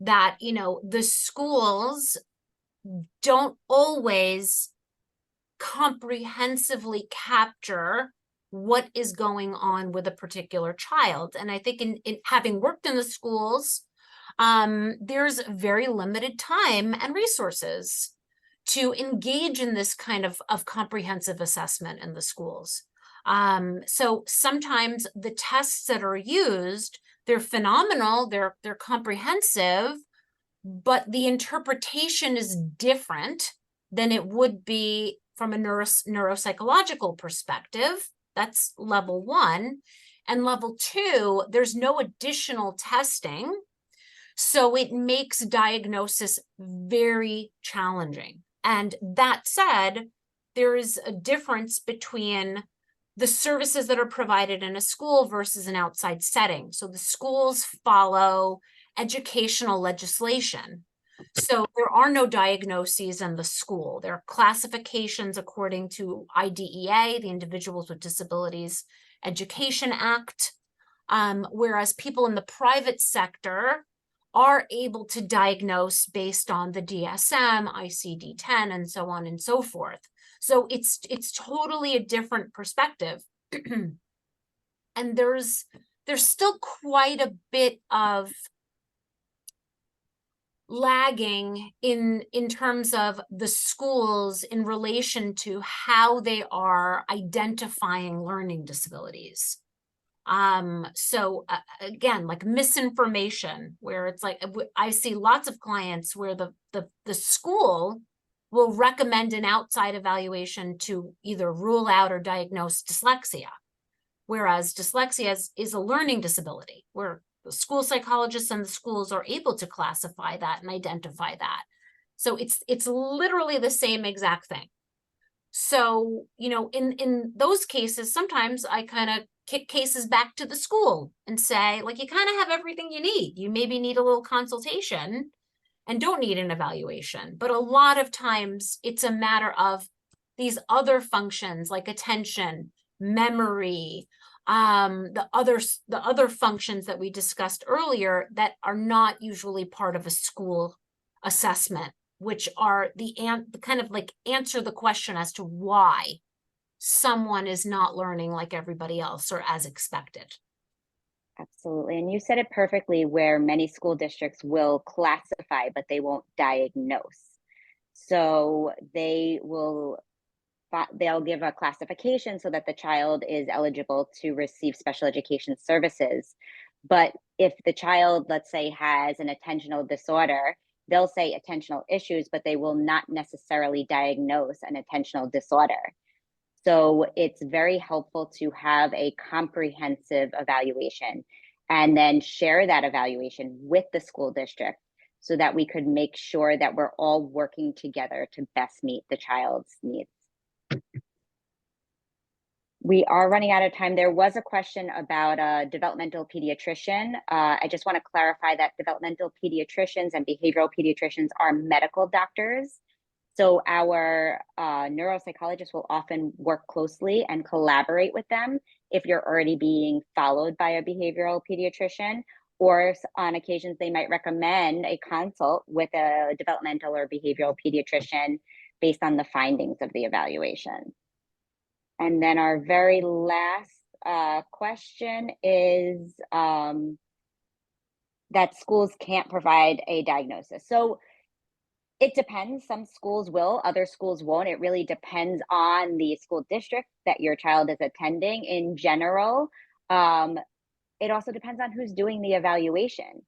that, the schools don't always comprehensively capture what is going on with a particular child. And I think in having worked in the schools, there's very limited time and resources to engage in this kind of comprehensive assessment in the schools. So sometimes the tests that are used, they're phenomenal, they're comprehensive, but the interpretation is different than it would be from a neuropsychological perspective. That's level one. And level two, there's no additional testing. So it makes diagnosis very challenging. And that said, there is a difference between the services that are provided in a school versus an outside setting. So the schools follow educational legislation. So there are no diagnoses in the school. There are classifications according to IDEA, the Individuals with Disabilities Education Act, whereas people in the private sector are able to diagnose based on the DSM, ICD-10, and so on and so forth. So it's totally a different perspective. And there's still quite a bit of lagging in terms of the schools in relation to how they are identifying learning disabilities. So again, like misinformation, where it's like, I see lots of clients where the school will recommend an outside evaluation to either rule out or diagnose dyslexia. Whereas dyslexia is a learning disability, where the school psychologists and the schools are able to classify that and identify that. So it's literally the same exact thing. So, you know, in those cases, sometimes I kind of kick cases back to the school and say, like, you kind of have everything you need. You maybe need a little consultation and don't need an evaluation. But a lot of times it's a matter of these other functions like attention, memory, the other functions that we discussed earlier that are not usually part of a school assessment, which are the kind of like answer the question as to why someone is not learning like everybody else or as expected. Absolutely. And you said it perfectly, where many school districts will classify, but they won't diagnose. So they'll give a classification so that the child is eligible to receive special education services. But if the child, let's say, has an attentional disorder, they'll say attentional issues, but they will not necessarily diagnose an attentional disorder. So it's very helpful to have a comprehensive evaluation and then share that evaluation with the school district so that we could make sure that we're all working together to best meet the child's needs. We are running out of time. There was a question about a developmental pediatrician. I just want to clarify that developmental pediatricians and behavioral pediatricians are medical doctors. So our neuropsychologists will often work closely and collaborate with them if you're already being followed by a behavioral pediatrician, or on occasions they might recommend a consult with a developmental or behavioral pediatrician based on the findings of the evaluation. And then our very last question is that schools can't provide a diagnosis. So it depends. Some schools will, other schools won't. It really depends on the school district that your child is attending in general. It also depends on who's doing the evaluation.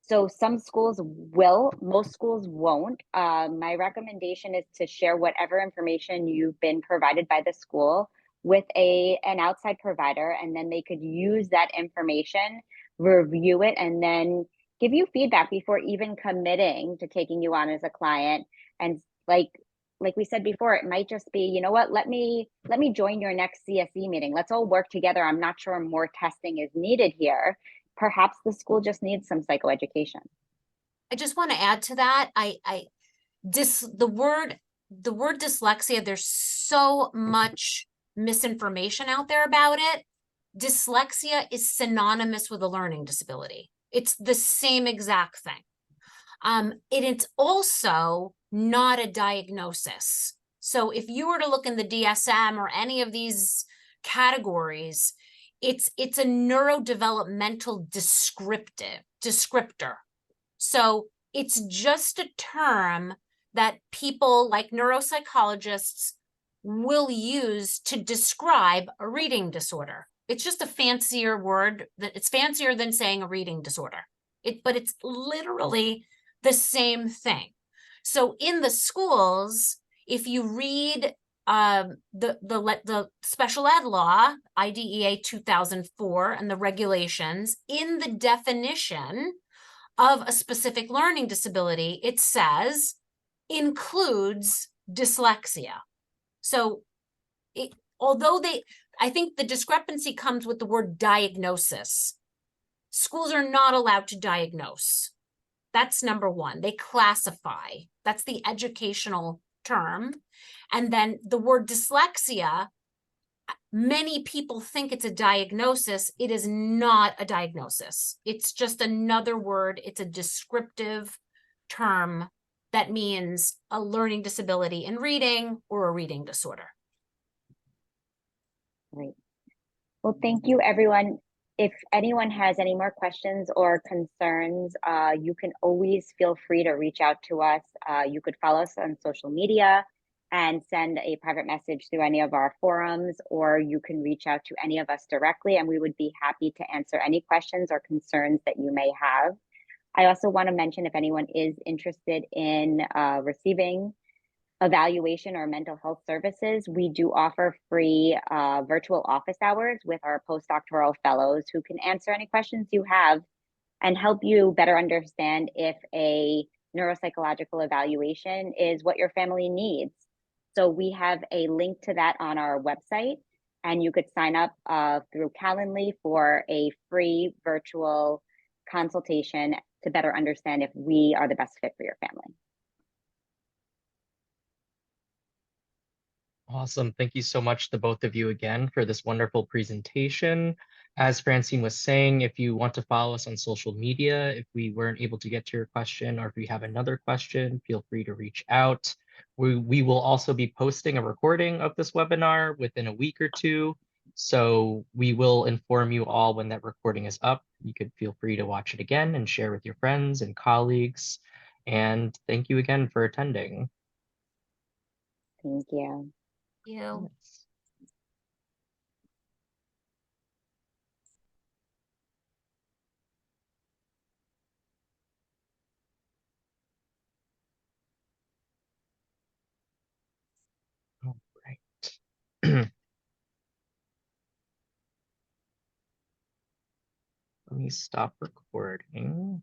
So some schools will, most schools won't. My recommendation is to share whatever information you've been provided by the school with an outside provider, and then they could use that information, review it, and then give you feedback before even committing to taking you on as a client. And like we said before, it might just be, you know what, let me join your next CSE meeting. Let's all work together. I'm not sure more testing is needed here. Perhaps the school just needs some psychoeducation. I just want to add to that. The word dyslexia, there's so much misinformation out there about it. Dyslexia is synonymous with a learning disability. It's the same exact thing. It's also not a diagnosis. So if you were to look in the DSM or any of these categories, it's a neurodevelopmental descriptor. So it's just a term that people like neuropsychologists will use to describe a reading disorder. It's just a fancier word, that it's fancier than saying a reading disorder. But it's literally the same thing. So in the schools, if you read the special ed law, IDEA 2004, and the regulations, in the definition of a specific learning disability, it says includes dyslexia. So I think the discrepancy comes with the word diagnosis. Schools are not allowed to diagnose. That's number one. They classify. That's the educational term. And then the word dyslexia, many people think it's a diagnosis. It is not a diagnosis. It's just another word. It's a descriptive term that means a learning disability in reading or a reading disorder. Great. Well, thank you, everyone. If anyone has any more questions or concerns, you can always feel free to reach out to us. You could follow us on social media and send a private message through any of our forums, or you can reach out to any of us directly, and we would be happy to answer any questions or concerns that you may have. I also want to mention, if anyone is interested in receiving evaluation or mental health services, we do offer free virtual office hours with our postdoctoral fellows who can answer any questions you have and help you better understand if a neuropsychological evaluation is what your family needs. So we have a link to that on our website, and you could sign up through Calendly for a free virtual consultation to better understand if we are the best fit for your family. Awesome. Thank you so much to both of you again for this wonderful presentation. As Francine was saying, if you want to follow us on social media, if we weren't able to get to your question or if you have another question, feel free to reach out. We will also be posting a recording of this webinar within a week or two. So we will inform you all when that recording is up. You could feel free to watch it again and share with your friends and colleagues. And thank you again for attending. Thank you. You. Yes. All right. Let me stop recording.